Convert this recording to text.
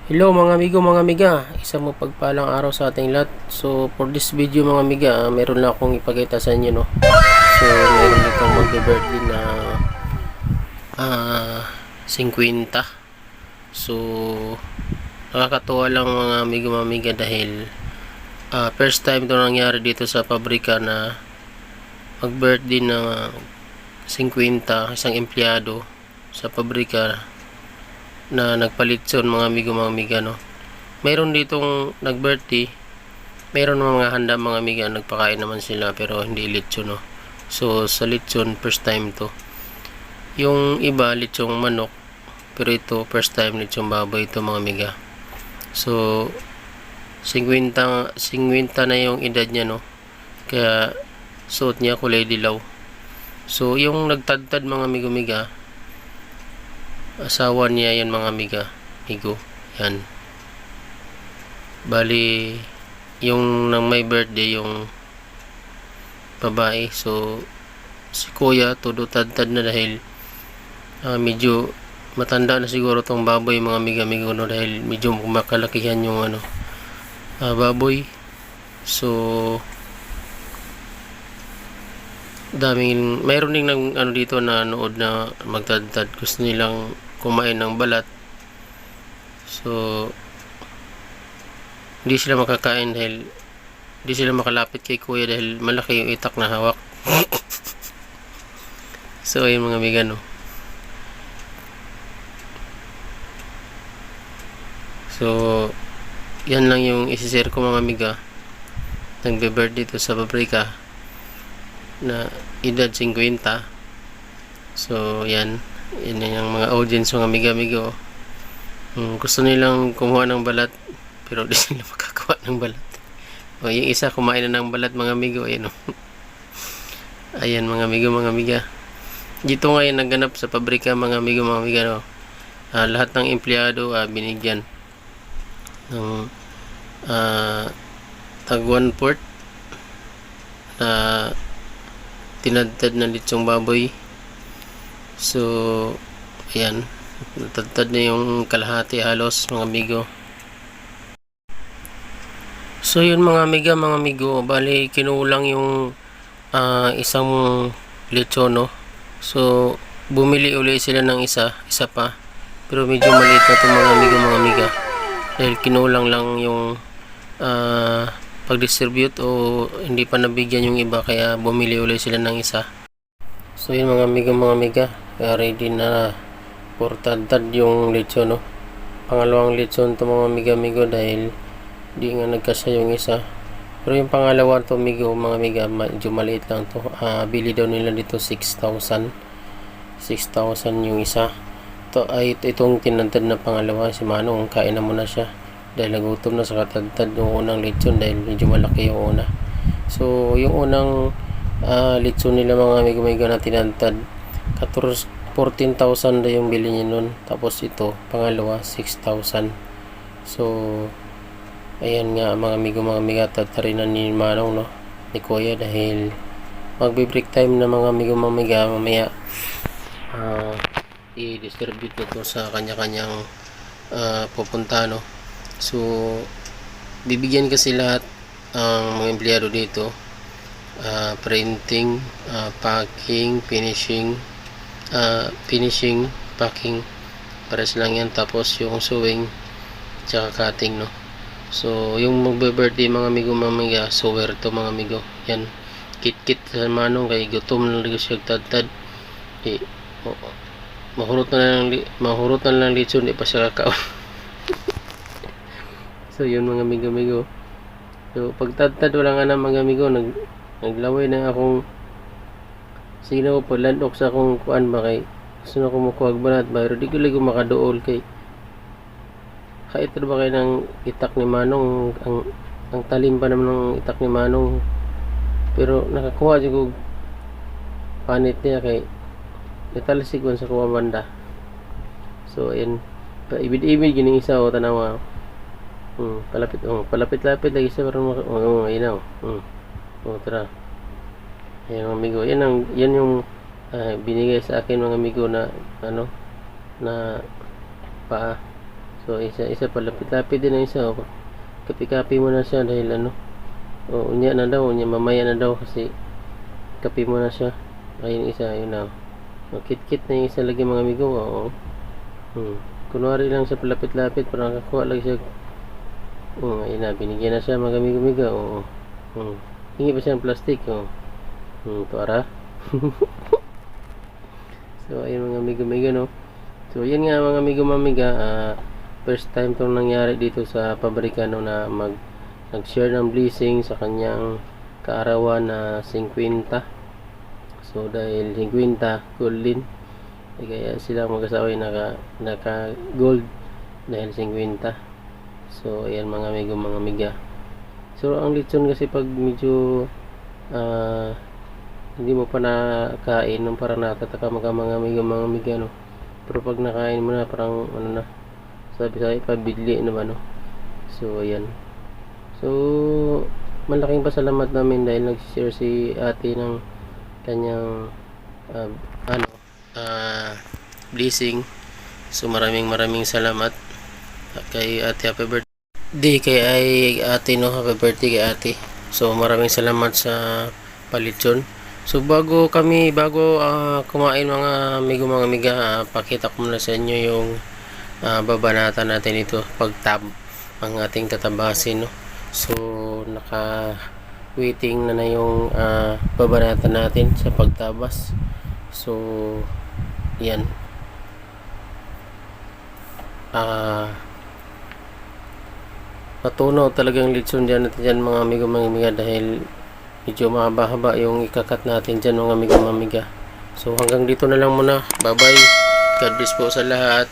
Hello mga amigo, mga amiga, isang mapagpalang araw sa ating lahat. So for this video mga amiga, meron lang akong ipakita sa inyo, no. So meron ditong magbe-birthday na 50. So nakakatuwa lang mga amigo, mga amiga, dahil first time 'to nangyari dito sa pabrika na mag-birthday na 50 isang empleyado sa pabrika na nagpalitson mga amigo, mga amiga, no. Mayroon ditong nag-birthday, mayroon mga handa mga amiga, nagpakain naman sila pero hindi lechon, no. So sa lechon first time to. Yung iba lechong manok, pero ito first time lechong baboy ito mga amiga. So 50 na yung edad niya, no. Kaya suot niya kulay dilaw. So yung nagtadtad mga amigo, amiga, asawa niya yan mga amiga, amigo, yan. Bali yung nang may birthday yung babae. So si kuya todo tad-tad na dahil medyo matanda na siguro tong baboy mga amiga-amigo, no, dahil medyo makalakihan yung baboy. So daming mayroon ding nang dito na nood na magtadtad, gusto nilang kumain ng balat. So hindi sila makakain dahil hindi sila makalapit kay kuya dahil malaki yung itak na hawak. So ayun mga amiga, no. So yan lang yung isi-share ko mga amiga. Nagbe-birthday dito sa pabrika na edad 50. So yan yung mga audience mga amiga-amigo. Gusto nilang kumuha ng balat pero di sila makakuha ng balat. O yung isa kumain na ng balat mga amigo, ayan, ayan mga amigo, mga amiga. Dito ngayon nagganap sa pabrika mga amigo, mga amiga, no. Lahat ng empleyado binigyan ng tag 1/4 na tinadtad na litsong baboy. So ayan, natadtad na yung kalahati halos mga amigo. So yun mga amiga, mga amigo, bali kinulang yung isang lechon, no. So bumili uli sila ng isa pa, pero medyo maliit na ito mga amigo, mga amiga, dahil kinulang lang yung pag-distribute o hindi pa nabigyan yung iba, kaya bumili uli sila ng isa. So yun mga amigo, mga amiga, ready na for tad-tad yung lechon, no. Pangalawang lechon to mga amiga, amigo, dahil di nga nagkasya yung isa. Pero yung pangalawa to amigo, mga amiga, medyo maliit lang to. Bili daw nila dito 6,000 yung isa. To ay itong tinantad na pangalawa, si Manong kain na muna siya dahil nagutom na sa katagtad yung unang lechon dahil medyo malaki yung una. So yung unang lechon nila mga amigo, amiga, na tinantad 14,000 na yung bili niya nun. Tapos ito pangalawa 6,000. So ayan nga mga amigo, mga amiga, tatarinan ni Manong, no, ni kuya, dahil magbe-break time na mga amigo, mga amiga, mamaya i-distribute nito sa kanya-kanyang pupunta, no. So bibigyan kasi lahat ang mga empleyado dito, printing, packing, finishing, packing, pares lang yan. Tapos yung sewing tsaka cutting, no. So yung magbe-birthday mga amigo, mga amiga, sower to mga amigo, yan, kit-kit sa Manong kay gutom na lang siya tad-tad. Mahurot na lang lechon, di pa siya kakaon. So yun mga amigo, amigo. So pagtad-tad wala nga na mga amigo, naglaway na akong sino ko landok sa akong kuan ba, kay gusto na ko makuhag balat ba, pero di ko lang makaduol kay ito ba kayo ng itak ni Manong, ang talim pa naman ng itak ni Manong, pero nakakuha siya panit niya kay italasig sa kuha banda. So ayan, ibid-ibid gining isa o tanawa, palapit-lapit lagi siya para ayun na, tara. Ayan mga amigo, yan yung binigay sa akin mga amigo na na paa. So isa pa, lapit-lapit din ang isa. Oh. Kapi-kapi mo na siya dahil ano. O unya na daw, unya mamaya na daw kasi kapi mo na siya. Ayun isa, ayun na. O, kit-kit na yung isa lagi mga amigo. Oo. Kunwari lang siya palapit-lapit para nakakuha lang siya. Ayun na, binigyan na siya mga amigo-amigo. Oo. Hingi pa siya ng plastic. Oo. Para. So ayun mga amigo-amigo, no. So yan nga mga amigo-amiga, first time tong nangyari dito sa pabrika, no, na nag-share ng blessing sa kanyang kaarawan na 50. So dahil 50 gold din, kaya sila mag-asawa ay naka gold dahil 50. So ayan mga amigo, mga amiga. So ang lechon kasi pag medyo hindi mo pa nakain, nung parang natataka mga amigo, mga amiga, no. Pero pag nakain mo na, parang ano na, sabi sa pabidli naman, no. So ayan. So malaking pasalamat namin dahil nag-share si ate ng kanyang blessing. So maraming salamat kay ate. Happy birthday kay ate, no. Happy birthday kay ate. So maraming salamat sa palitsyon. So bago kumain mga amigo, mga amiga, pakita ko muna sa inyo yung babanatan natin ito, pagtab ang ating tatabasin, no. So naka waiting na yung babanatan natin sa pagtabas. So yan, matunaw talagang litson dyan natin dyan mga amigo, mga amiga, dahil medyo mahaba-haba yung ikakat natin dyan mga amigo, mga amiga. So hanggang dito na lang muna. Bye bye, God bless po sa lahat.